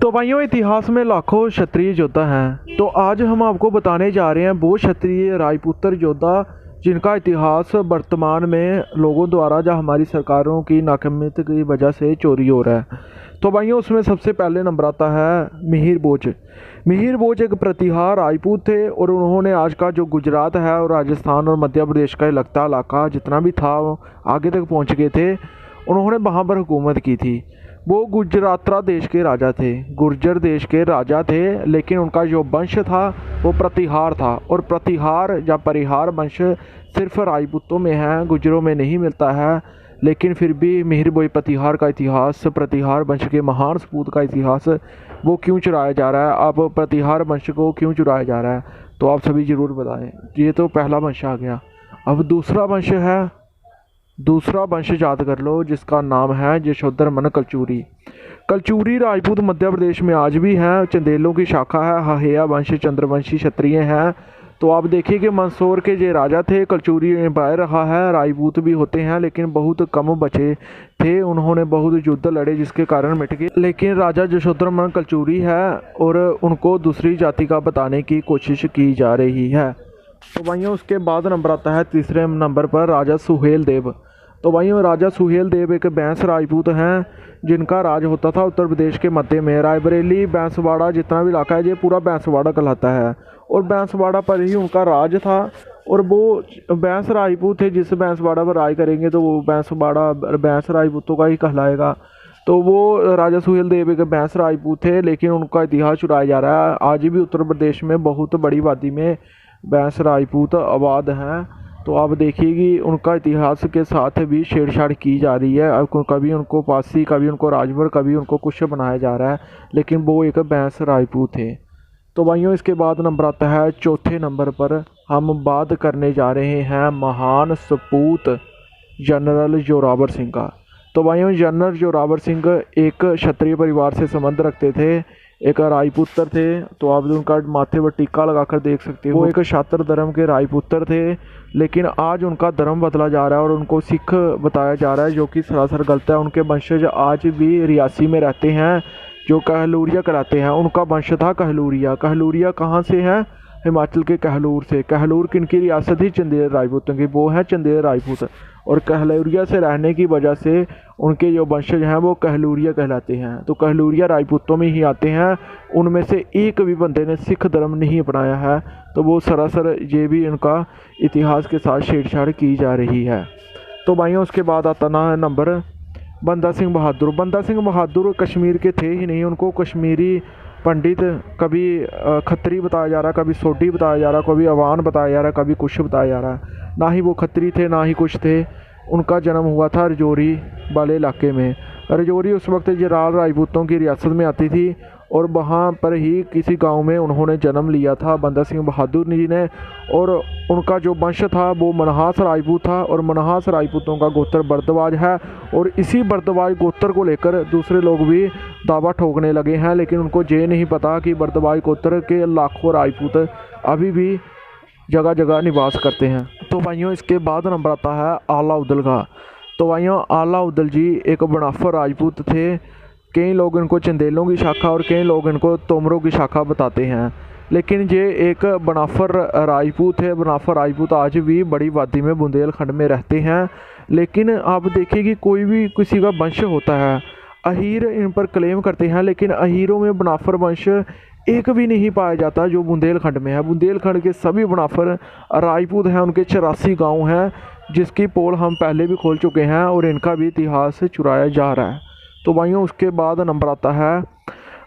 तो भाइयों, इतिहास में लाखों क्षत्रिय योद्धा हैं। तो आज हम आपको बताने जा रहे हैं वो क्षत्रिय राजपुत्र योद्धा जिनका इतिहास वर्तमान में लोगों द्वारा या हमारी सरकारों की नाकामियत की वजह से चोरी हो रहा है। तो भाइयों, उसमें सबसे पहले नंबर आता है मिहिर भोज। मिहिर भोज एक प्रतिहार राजपूत थे और उन्होंने आज का जो गुजरात है और राजस्थान और मध्य प्रदेश का लगता इलाका जितना भी था वो आगे तक पहुंच गए थे। उन्होंने वहाँ पर हुकूमत की थी। वो गुजरातरा देश के राजा थे, गुर्जर देश के राजा थे, लेकिन उनका जो वंश था वो प्रतिहार था। और प्रतिहार या परिहार वंश सिर्फ राजपूतों में है, गुजरों में नहीं मिलता है। लेकिन फिर भी मिहिर भोज प्रतिहार का इतिहास, प्रतिहार वंश के महान सपूत का इतिहास वो क्यों चुराया जा रहा है, अब प्रतिहार वंश को क्यों चुराया जा रहा है, तो आप सभी ज़रूर बताएं। ये तो पहला वंश आ गया। अब दूसरा वंश है, दूसरा वंश याद कर लो जिसका नाम है यशोधर्मन कलचूरी। कलचूरी राजपूत मध्य प्रदेश में आज भी हैं, चंदेलों की शाखा है। हहेया वंश चंद्रवंशी क्षत्रिय हैं। तो आप देखिए कि मंदसौर के जो राजा थे कलचूरी निभाए रहा है। राजपूत भी होते हैं लेकिन बहुत कम बचे थे, उन्होंने बहुत युद्ध लड़े जिसके कारण मिट गए। लेकिन राजा यशोधर्मन कलचूरी है और उनको दूसरी जाति का बताने की कोशिश की जा रही है। तो भाइयों, उसके बाद नंबर आता है तीसरे नंबर पर राजा सुहेल देव। तो भाइयों, राजा सुहेल देव एक बैंस राजपूत हैं जिनका राज होता था उत्तर प्रदेश के मध्य में। रायबरेली बैंसवाड़ा जितना भी इलाका है ये पूरा बैंसवाड़ा कहलाता है और बैंसवाड़ा पर ही उनका राज था। और वो बैंस राजपूत थे, जिस बैंसवाड़ा पर राज करेंगे तो वो बैंसवाड़ा बैंस राजपूतों का ही कहलाएगा। तो वो राजा सुहेल देव एक बैंस राजपूत थे, लेकिन उनका इतिहास चुराया जा रहा है। आज भी उत्तर प्रदेश में बहुत बड़ी आबादी में बैंस राजपूत आबाद हैं। तो आप देखिए कि उनका इतिहास के साथ भी छेड़छाड़ की जा रही है। अब कभी उनको पासी, कभी उनको राजभर, कभी उनको कुछ बनाया जा रहा है, लेकिन वो एक बैंस राजपूत थे। तो भाइयों, इसके बाद नंबर आता है चौथे नंबर पर। हम बात करने जा रहे हैं महान सपूत जनरल जोरावर सिंह का। तो भाइयों, जनरल जोरावर सिंह एक क्षत्रिय परिवार से संबंध रखते थे, एक राजपुत्र थे। तो आप उनका माथे पर टीका लगाकर देख सकते हो। वो एक क्षात्र धर्म के राजपुत्र थे, लेकिन आज उनका धर्म बदला जा रहा है और उनको सिख बताया जा रहा है, जो कि सरासर गलत है। उनके वंशज आज भी रियासी में रहते हैं जो कहलूरिया कराते हैं। उनका वंश था कहलूरिया। कहलूरिया कहाँ से है? हिमाचल के कहलूर से। कहलूर किनकी रियासत थी? चंदेल राजपूतों की। वो है चंदेल राजपूत और कहलूरिया से रहने की वजह से उनके जो वंशज हैं वो कहलूरिया कहलाते हैं। तो कहलूरिया राजपूतों में ही आते हैं। उनमें से एक भी बंदे ने सिख धर्म नहीं अपनाया है। तो वो सरासर ये भी इनका इतिहास के साथ छेड़छाड़ की जा रही है। तो भाइयों, उसके बाद आता ना नंबर बंदा सिंह बहादुर। बंदा सिंह बहादुर कश्मीर के थे ही नहीं, उनको कश्मीरी पंडित, कभी खत्री बताया जा रहा है, कभी सोडी बताया जा रहा है, कभी अवान बताया जा रहा है, कभी कुछ बताया जा रहा है। ना ही वो खत्री थे ना ही कुछ थे। उनका जन्म हुआ था रजौरी वाले इलाके में। रजौरी उस वक्त जराल राजपूतों की रियासत में आती थी और वहाँ पर ही किसी गांव में उन्होंने जन्म लिया था बंदा सिंह बहादुर जी ने। और उनका जो वंश था वो मनहास राजपूत था और मनहास राजपूतों का गोत्र बर्दवाज है। और इसी बर्दवाज गोत्र को लेकर दूसरे लोग भी दावा ठोकने लगे हैं, लेकिन उनको ये नहीं पता कि बर्दवाज गोत्र के लाखों राजपूत अभी भी जगह जगह निवास करते हैं। तो भाइयों, इसके बाद नंबर आता है आला उदल का। तो भाइयों, आला उदल जी एक बनाफर राजपूत थे। कई लोग इनको चंदेलों की शाखा और कई लोग इनको तोमरों की शाखा बताते हैं, लेकिन ये एक बनाफर राजपूत है। बनाफर राजपूत आज भी बड़ी वादी में बुंदेलखंड में रहते हैं। लेकिन आप देखिए कि कोई भी किसी का वंश होता है, अहीर इन पर क्लेम करते हैं, लेकिन अहीरों में बनाफर वंश एक भी नहीं पाया जाता जो बुंदेलखंड में है। बुंदेलखंड के सभी बनाफर राजपूत हैं। उनके 84 गाँव हैं जिसकी पोल हम पहले भी खोल चुके हैं और इनका भी इतिहास चुराया जा रहा है। तो भाइयों, उसके बाद नंबर आता है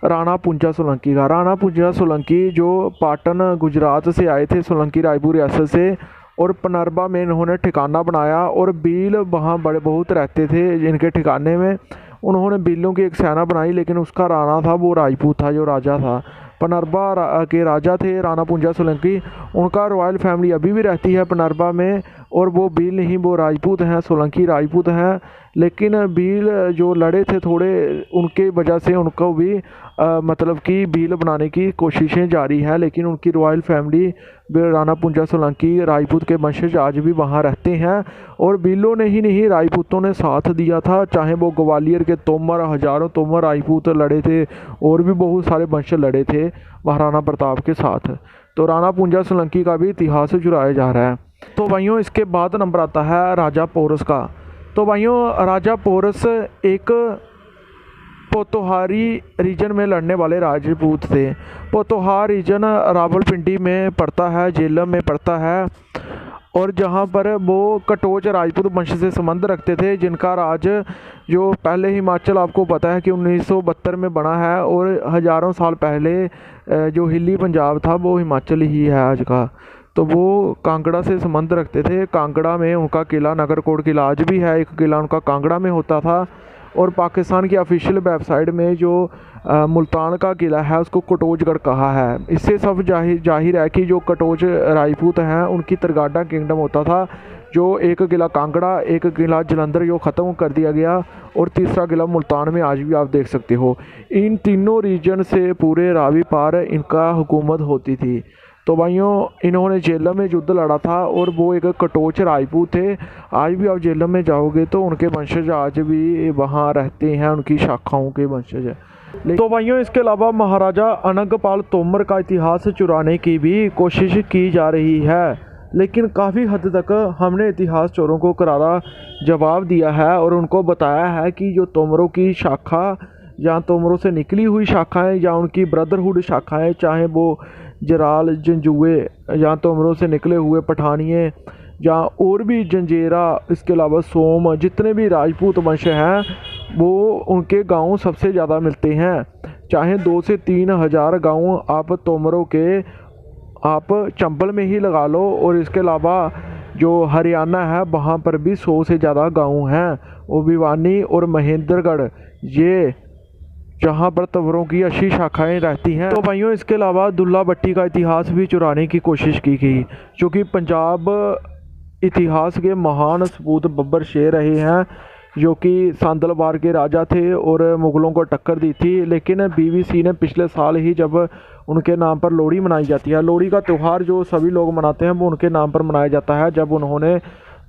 राणा पुंजा सोलंकी का। राणा पुंजा सोलंकी जो पाटन गुजरात से आए थे, सोलंकी रायपुर रियासत से, और पनरबा में इन्होंने ठिकाना बनाया और बील वहाँ बड़े बहुत रहते थे इनके ठिकाने में। उन्होंने बीलों की एक सेना बनाई, लेकिन उसका राणा था वो राजपूत था जो राजा था। पनरबा के राजा थे राणा पुंजा सोलंकी। उनका रॉयल फैमिली अभी भी रहती है पनरबा में और वो बील नहीं, वो राजपूत हैं, सोलंकी राजपूत हैं। लेकिन भील जो लड़े थे थोड़े, उनके वजह से उनको भी मतलब कि भील बनाने की कोशिशें जारी हैं। लेकिन उनकी रॉयल फैमिली राणा पूंजा सोलंकी राजपूत के वंशज आज भी वहाँ रहते हैं। और भीलों ने ही नहीं, राजपूतों ने साथ दिया था, चाहे वो ग्वालियर के तोमर, हजारों तोमर राजपूत लड़े थे और भी बहुत सारे वंश लड़े थे महाराणा प्रताप के साथ। तो राणा पूंजा सोलंकी का भी इतिहास जुड़ाया जा रहा है। तो भाइयों इसके बाद नंबर आता है राजा पोरस का। तो भाइयों राजा पोरस एक पोतोहारी रीजन में लड़ने वाले राजपूत थे। पोतोहार रीजन रावलपिंडी में पड़ता है, झेलम में पड़ता है, और जहाँ पर वो कटोच राजपूत वंश से संबंध रखते थे, जिनका राज जो पहले हिमाचल आपको पता है कि 1972 में बना है, और हज़ारों साल पहले जो हिली पंजाब था वो हिमाचल ही है आज का। तो वो कांगड़ा से संबंध रखते थे। कांगड़ा में उनका किला नगरकोट किला आज भी है, एक किला उनका कांगड़ा में होता था। और पाकिस्तान की ऑफिशियल वेबसाइट में जो मुल्तान का किला है उसको कटोचगढ़ कहा है। इससे सब जाहिर है कि जो कटोच राजपूत हैं उनकी तरगाडा किंगडम होता था, जो एक किला कांगड़ा, एक किला जलंधर जो ख़त्म कर दिया गया, और तीसरा किला मुल्तान में आज भी आप देख सकते हो। इन तीनों रीजन से पूरे रावी पार इनका हुकूमत होती थी। तो भाइयों इन्होंने झेलम में युद्ध लड़ा था और वो एक कटोच राजपूत थे। आज भी आप झेलम में जाओगे तो उनके वंशज आज भी वहाँ रहते हैं, उनकी शाखाओं के वंशज है। तो भाइयों इसके अलावा महाराजा अनंगपाल तोमर का इतिहास चुराने की भी कोशिश की जा रही है, लेकिन काफ़ी हद तक हमने इतिहास चोरों को करारा जवाब दिया है और उनको बताया है कि जो तोमरों की शाखा या तोमरों से निकली हुई शाखाएं या उनकी ब्रदरहुड शाखाएं, चाहे वो जराल, जंजुए या तोमरों से निकले हुए पठानिए या और भी जंजेरा, इसके अलावा सोम, जितने भी राजपूत वंश हैं वो उनके गांव सबसे ज़्यादा मिलते हैं। चाहे 2 से 3 हज़ार गांव आप तोमरों के आप चंबल में ही लगा लो, और इसके अलावा जो हरियाणा है वहाँ पर भी 100 से ज़्यादा गांव हैं। वो भिवानी और महेंद्रगढ़, ये जहाँ पर तंवरों की अच्छी शाखाएं रहती हैं। तो भाइयों इसके अलावा दुल्ला भट्टी का इतिहास भी चुराने की कोशिश की गई, क्योंकि पंजाब इतिहास के महान सपूत बब्बर शेर रहे हैं, जो कि सांदलबार के राजा थे और मुग़लों को टक्कर दी थी। लेकिन बीबीसी ने पिछले साल ही जब उनके नाम पर लोहड़ी मनाई जाती है, लोहड़ी का त्यौहार जो सभी लोग मनाते हैं वो उनके नाम पर मनाया जाता है, जब उन्होंने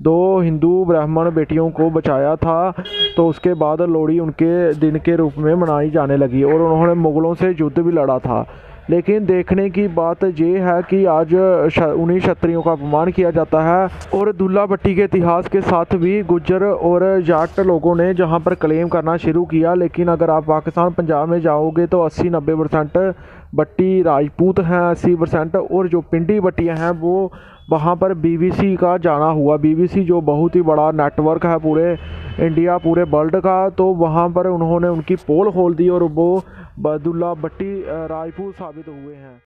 2 हिंदू ब्राह्मण बेटियों को बचाया था, तो उसके बाद लोहड़ी उनके दिन के रूप में मनाई जाने लगी और उन्होंने मुग़लों से युद्ध भी लड़ा था। लेकिन देखने की बात ये है कि आज उन्हीं क्षत्रियों का अपमान किया जाता है। और दुल्ला भट्टी के इतिहास के साथ भी गुज्जर और जाट लोगों ने जहां पर क्लेम करना शुरू किया, लेकिन अगर आप पाकिस्तान पंजाब में जाओगे तो 80-90% भट्टी राजपूत हैं, 80%, और जो पिंडी भट्टियाँ हैं वो वहाँ पर बीबीसी का जाना हुआ, बीबीसी जो बहुत ही बड़ा नेटवर्क है पूरे इंडिया, पूरे वर्ल्ड का, तो वहाँ पर उन्होंने उनकी पोल खोल दी और वो दुल्ला भट्टी राजपूत साबित हुए हैं।